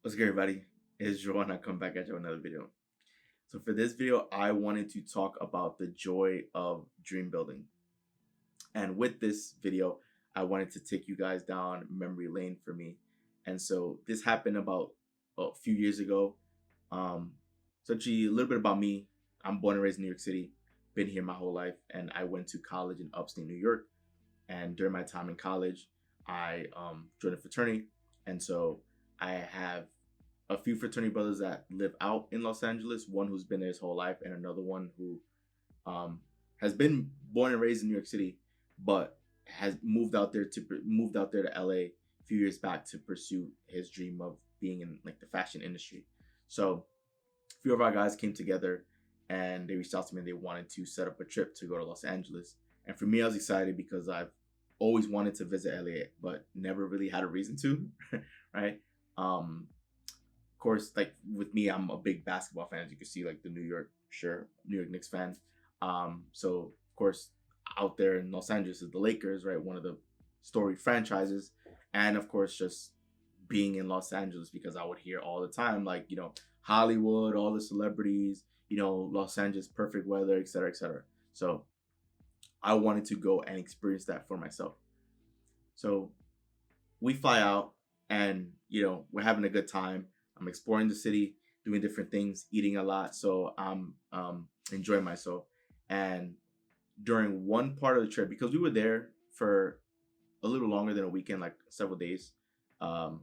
What's good, everybody? It's Joe, and I come back at you with another video. So for this video, I wanted to talk about the joy of dream building. And with this video, I wanted to take you guys down memory lane for me. And so this happened about a few years ago. Um, so actually, a little bit about me. I'm born and raised in New York City. Been here my whole life, and I went to college in upstate New York. And during my time in college, I joined a fraternity, and so I have a few fraternity brothers that live out in Los Angeles. One who's been there his whole life, and another one who um, has been born and raised in New York City, but has moved out there to LA a few years back to pursue his dream of being in like the fashion industry. So a few of our guys came together and they reached out to me and they wanted to set up a trip to go to Los Angeles. And for me, I was excited because I've always wanted to visit LA, but never really had a reason to, right? Of course, like with me, I'm a big basketball fan, as you can see, like the New York Knicks fan. So of course, out there in Los Angeles is the Lakers, right? One of the storied franchises, and of course, just being in Los Angeles because I would hear all the time, like Hollywood, all the celebrities, Los Angeles, perfect weather, et cetera, et cetera. So I wanted to go and experience that for myself. So we fly out and we're having a good time. I'm exploring the city, doing different things, eating a lot. So I'm enjoying myself. And during one part of the trip, because we were there for a little longer than a weekend, like several days, um,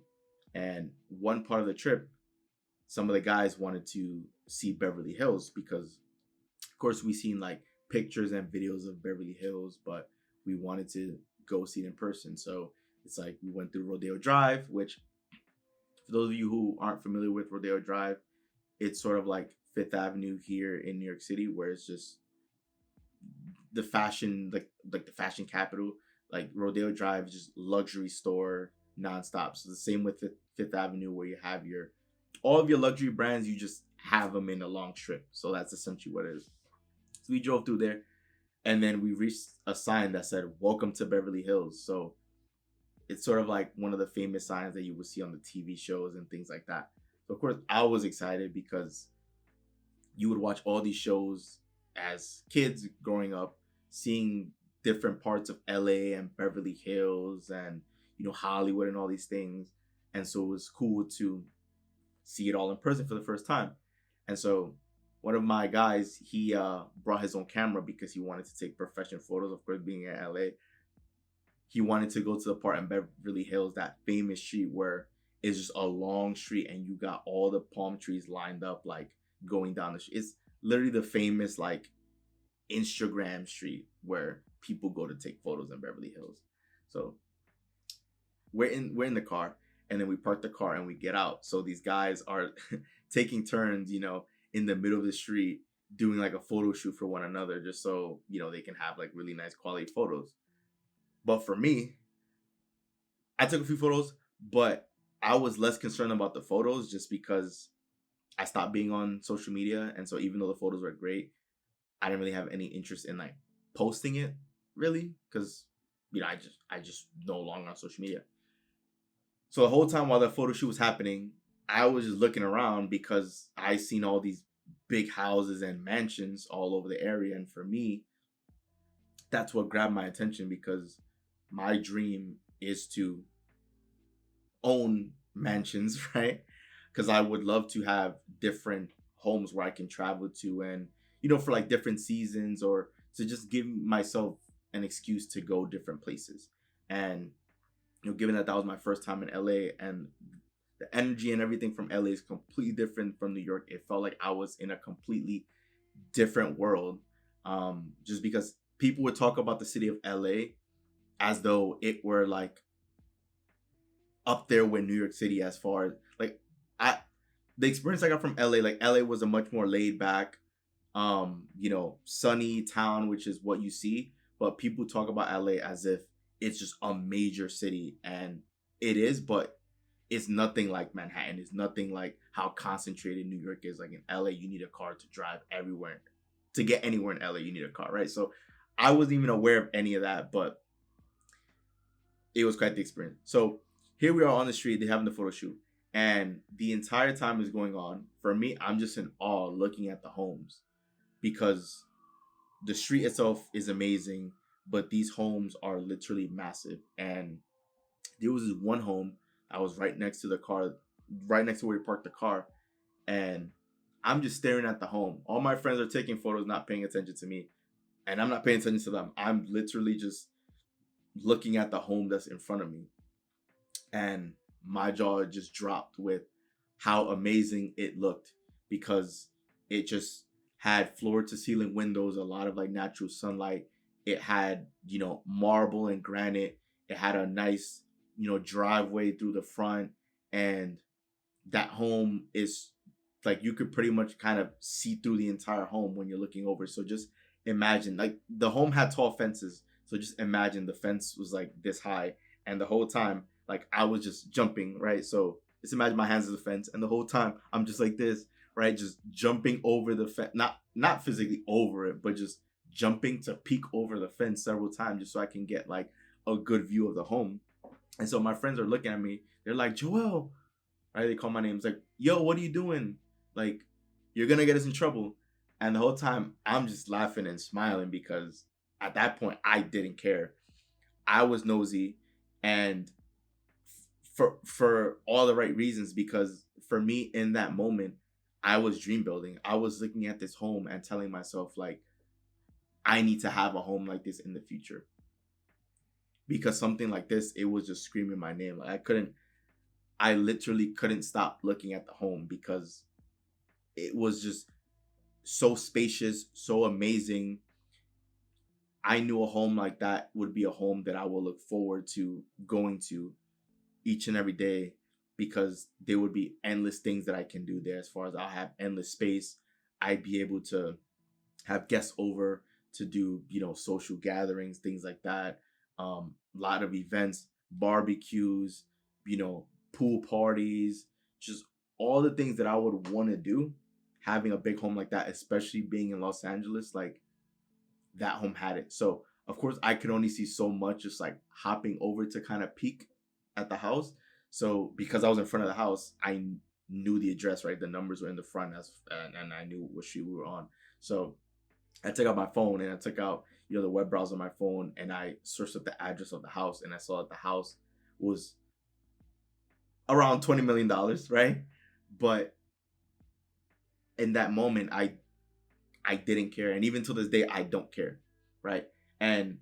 and one part of the trip, some of the guys wanted to see Beverly Hills because, of course, we seen like pictures and videos of Beverly Hills, but we wanted to go see it in person. So it's like we went through Rodeo Drive, which for those of you who aren't familiar with Rodeo Drive, it's sort of like Fifth Avenue here in New York City, where it's just the fashion, like the fashion capital. Like Rodeo Drive is just luxury store nonstop. So the same with Fifth Avenue, where you have your all of your luxury brands, you just have them in a long strip. So that's essentially what it is. So we drove through there, and then we reached a sign that said "Welcome to Beverly Hills." So it's sort of like one of the famous signs that you would see on the TV shows and things like that. So of course I was excited because you would watch all these shows as kids growing up, seeing different parts of LA and Beverly Hills and Hollywood and all these things. And so it was cool to see it all in person for the first time. And so one of my guys, he brought his own camera because he wanted to take professional photos. Of course, being in LA, he wanted to go to the part in Beverly Hills, that famous street where it's just a long street and you got all the palm trees lined up, like going down the street. It's literally the famous like Instagram street where people go to take photos in Beverly Hills. So we're in the car, and then we park the car and we get out. So these guys are taking turns, in the middle of the street doing like a photo shoot for one another, just so they can have like really nice quality photos. But for me, I took a few photos, but I was less concerned about the photos just because I stopped being on social media. And so even though the photos were great, I didn't really have any interest in like posting it really because I just no longer on social media. So the whole time while the photo shoot was happening, I was just looking around because I seen all these big houses and mansions all over the area. And for me, that's what grabbed my attention because my dream is to own mansions, right? Because I would love to have different homes where I can travel to and, for like different seasons or to just give myself an excuse to go different places. And, given that that was my first time in LA and the energy and everything from LA is completely different from New York, it felt like I was in a completely different world. Just because people would talk about the city of LA as though it were like up there with New York City as far as like I the experience I got from LA, like LA was a much more laid back, sunny town, which is what you see. But people talk about LA as if it's just a major city, and it is, but it's nothing like Manhattan. It's nothing like how concentrated New York is. Like in LA, you need a car to drive everywhere. To get anywhere in LA, you need a car, right? So I wasn't even aware of any of that, but it was quite the experience. So here we are on the street, they're having the photo shoot. And the entire time is going on. For me, I'm just in awe looking at the homes because the street itself is amazing, but these homes are literally massive. And there was this one home I was right next to the car, right next to where we parked the car, and I'm just staring at the home. All my friends are taking photos, not paying attention to me, and I'm not paying attention to them. I'm literally just looking at the home that's in front of me, and my jaw just dropped with how amazing it looked because it just had floor to ceiling windows, a lot of like natural sunlight. It had, marble and granite. It had a nice, driveway through the front. And that home is like you could pretty much kind of see through the entire home when you're looking over. So just imagine, like, the home had tall fences. So just imagine the fence was like this high, and the whole time, like, I was just jumping, right? So just imagine my hands as the fence, and the whole time I'm just like this, right? Just jumping over the fence, not physically over it, but just jumping to peek over the fence several times just so I can get like a good view of the home. And so my friends are looking at me. They're like, Joel, right? They call my name. It's like, yo, what are you doing? Like, you're gonna get us in trouble. And the whole time I'm just laughing and smiling because at that point I didn't care. I was nosy, and for all the right reasons, because for me in that moment I was dream building. I was looking at this home and telling myself like I need to have a home like this in the future. Because something like this, it was just screaming my name. Like I literally couldn't stop looking at the home because it was just so spacious, so amazing. I knew a home like that would be a home that I will look forward to going to each and every day, because there would be endless things that I can do there. As far as I'll have endless space, I'd be able to have guests over to do, social gatherings, things like that. A lot of events, barbecues, pool parties, just all the things that I would want to do. Having a big home like that, especially being in Los Angeles, like, that home had it. So of course I could only see so much just like hopping over to kind of peek at the house. So because I was in front of the house, I knew the address, right? The numbers were in the front, and I knew what street we were on. So I took out my phone and I took out, the web browser on my phone, and I searched up the address of the house, and I saw that the house was around $20 million, right? But in that moment, I didn't care. And even to this day, I don't care, right? And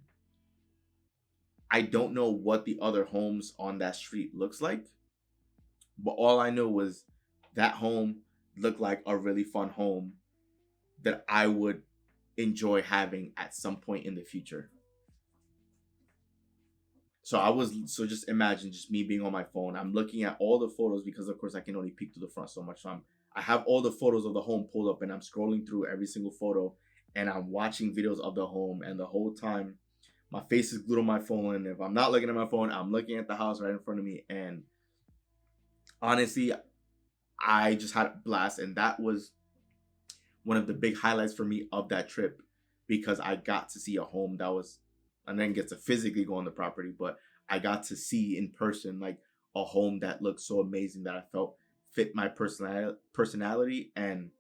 I don't know what the other homes on that street looks like, but all I know was that home looked like a really fun home that I would enjoy having at some point in the future. So just imagine just me being on my phone. I'm looking at all the photos because of course I can only peek to the front so much. So I have all the photos of the home pulled up, and I'm scrolling through every single photo, and I'm watching videos of the home, and the whole time my face is glued on my phone. And if I'm not looking at my phone, I'm looking at the house right in front of me. And honestly, I just had a blast, and that was one of the big highlights for me of that trip, because I got to see a home that was, and then get to physically go on the property, but I got to see in person like a home that looked so amazing that I felt fit my personality and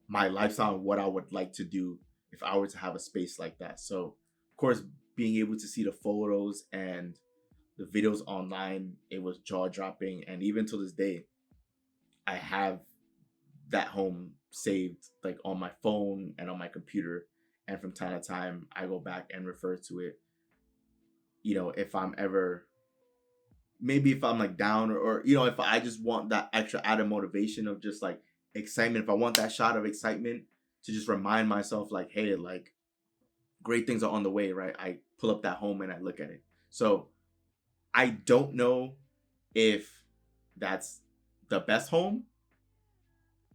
my lifestyle and what I would like to do if I were to have a space like that. So of course, being able to see the photos and the videos online, it was jaw dropping. And even to this day, I have that home saved like on my phone and on my computer, and from time to time I go back and refer to it, if I'm ever, maybe if I'm like down, or if I just want that extra added motivation of just like excitement, if I want that shot of excitement to just remind myself like, hey, like, great things are on the way, right? I pull up that home and I look at it. So I don't know if that's the best home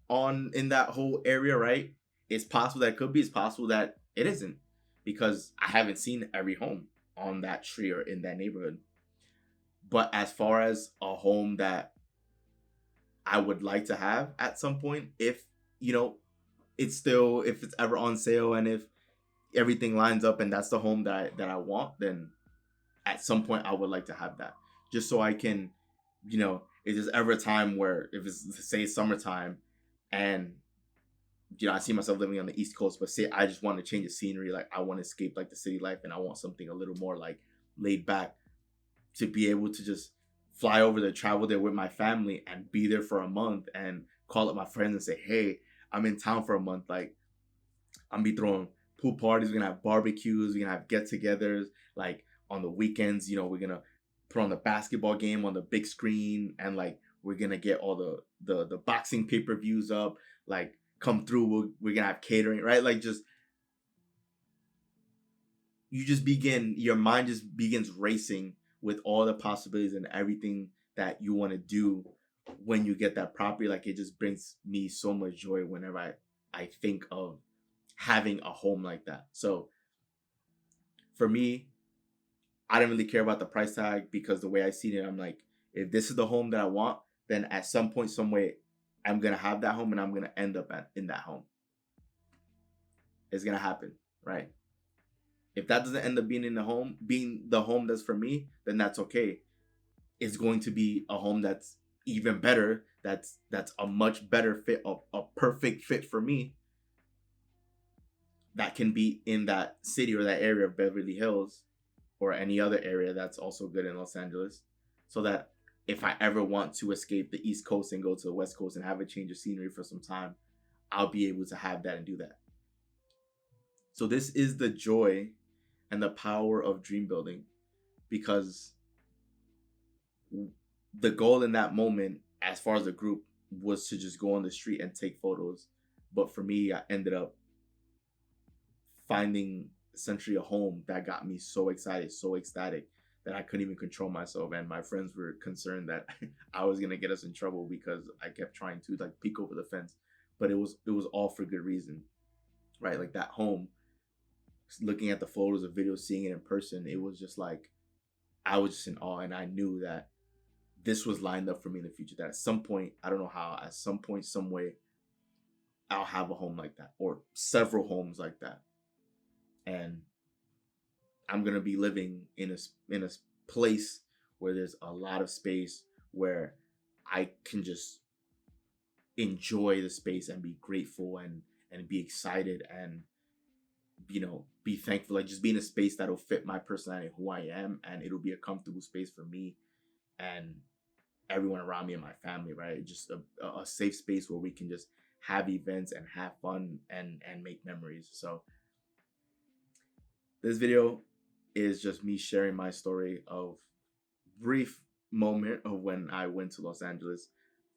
in that whole area, right? It's possible that it could be. It's possible that it isn't, because I haven't seen every home on that street or in that neighborhood. But as far as a home that I would like to have at some point, if if it's ever on sale, and if everything lines up and that's the home that I want, then at some point I would like to have that, just so I can, if there's ever a time where, if it's say summertime and I see myself living on the East Coast, but say I just want to change the scenery, like I want to escape like the city life and I want something a little more like laid back, to be able to just fly over there, travel there with my family and be there for a month and call up my friends and say, hey, I'm in town for a month. Like, I'm gonna be throwing pool parties, we're gonna have barbecues, we're gonna have get-togethers. Like on the weekends, we're gonna put on the basketball game on the big screen, and like we're gonna get all the boxing pay-per-views up. Like, come through, we're gonna have catering, right? Like, just your mind just begins racing with all the possibilities and everything that you want to do when you get that property. Like, it just brings me so much joy whenever I think of having a home like that. So for me, I didn't really care about the price tag, because the way I see it, I'm like, if this is the home that I want, then at some point, some way, I'm gonna have that home and I'm gonna end up in that home. It's gonna happen, right? If that doesn't end up being being the home that's for me, then that's okay. It's going to be a home that's even better. That's a much better fit, a perfect fit for me. That can be in that city or that area of Beverly Hills, or any other area that's also good in Los Angeles, so that if I ever want to escape the East Coast and go to the West Coast and have a change of scenery for some time, I'll be able to have that and do that. So this is the joy and the power of dream building, because the goal in that moment, as far as the group, was to just go on the street and take photos. But for me, I ended up finding essentially a home that got me so excited, so ecstatic, that I couldn't even control myself. And my friends were concerned that I was gonna get us in trouble because I kept trying to like peek over the fence. But it was all for good reason, right? Like, that home, looking at the photos or videos, seeing it in person, it was just like, I was just in awe, and I knew that this was lined up for me in the future. That at some point, I don't know how, at some point, some way, I'll have a home like that, or several homes like that. And I'm gonna be living in a place where there's a lot of space, where I can just enjoy the space and be grateful and be excited and be thankful. Like, just be in a space that'll fit my personality, who I am, and it'll be a comfortable space for me and everyone around me and my family, right? Just a safe space where we can just have events and have fun and make memories. So this video is just me sharing my story of brief moment of when I went to Los Angeles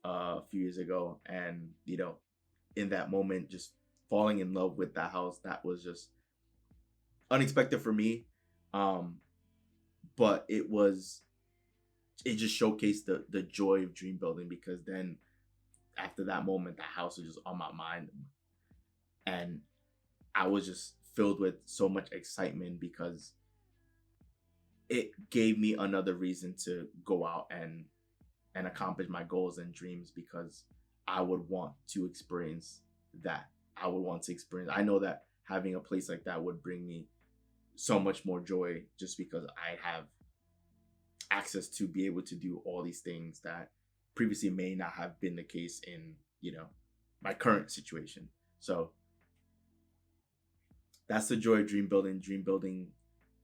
a few years ago, and in that moment, just falling in love with that house. That was just unexpected for me, but it just showcased the joy of dream building, because then after that moment, the house was just on my mind, and I was just filled with so much excitement, because it gave me another reason to go out and accomplish my goals and dreams, because I would want to experience that. I know that having a place like that would bring me so much more joy, just because I have access to be able to do all these things that previously may not have been the case in my current situation. So that's the joy of dream building. Dream building,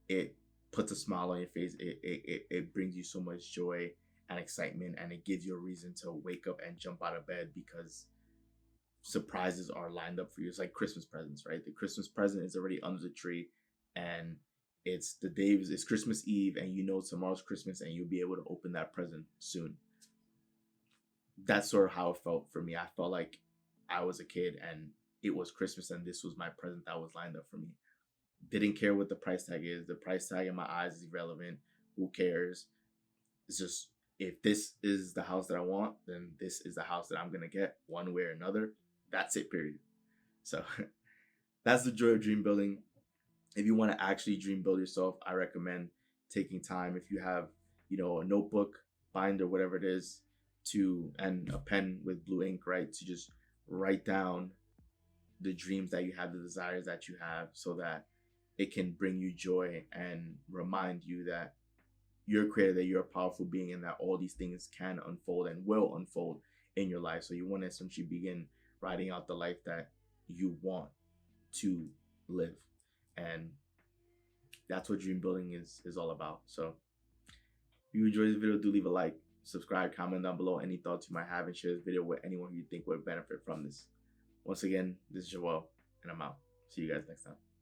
it puts a smile on your face. It brings you so much joy and excitement, and it gives you a reason to wake up and jump out of bed, because surprises are lined up for you. It's like Christmas presents, right? The Christmas present is already under the tree, and it's Christmas Eve, and tomorrow's Christmas, and you'll be able to open that present soon. That's sort of how it felt for me. I felt like I was a kid and it was Christmas, and this was my present that was lined up for me. Didn't care what the price tag is. The price tag in my eyes is irrelevant. Who cares? It's just, if this is the house that I want, then this is the house that I'm gonna get, one way or another. That's it, period. So that's the joy of dream building. If you want to actually dream build yourself, I recommend taking time. If you have, a notebook, binder, whatever it is, and a pen with blue ink, right, to just write down the dreams that you have, the desires that you have, so that it can bring you joy and remind you that you're a creator, that you're a powerful being, and that all these things can unfold and will unfold in your life. So you want to essentially begin writing out the life that you want to live. And that's what dream building is all about. So if you enjoyed this video, do leave a like, subscribe, comment down below any thoughts you might have, and share this video with anyone who you think would benefit from this. Once again, this is Joel, and I'm out. See you guys next time.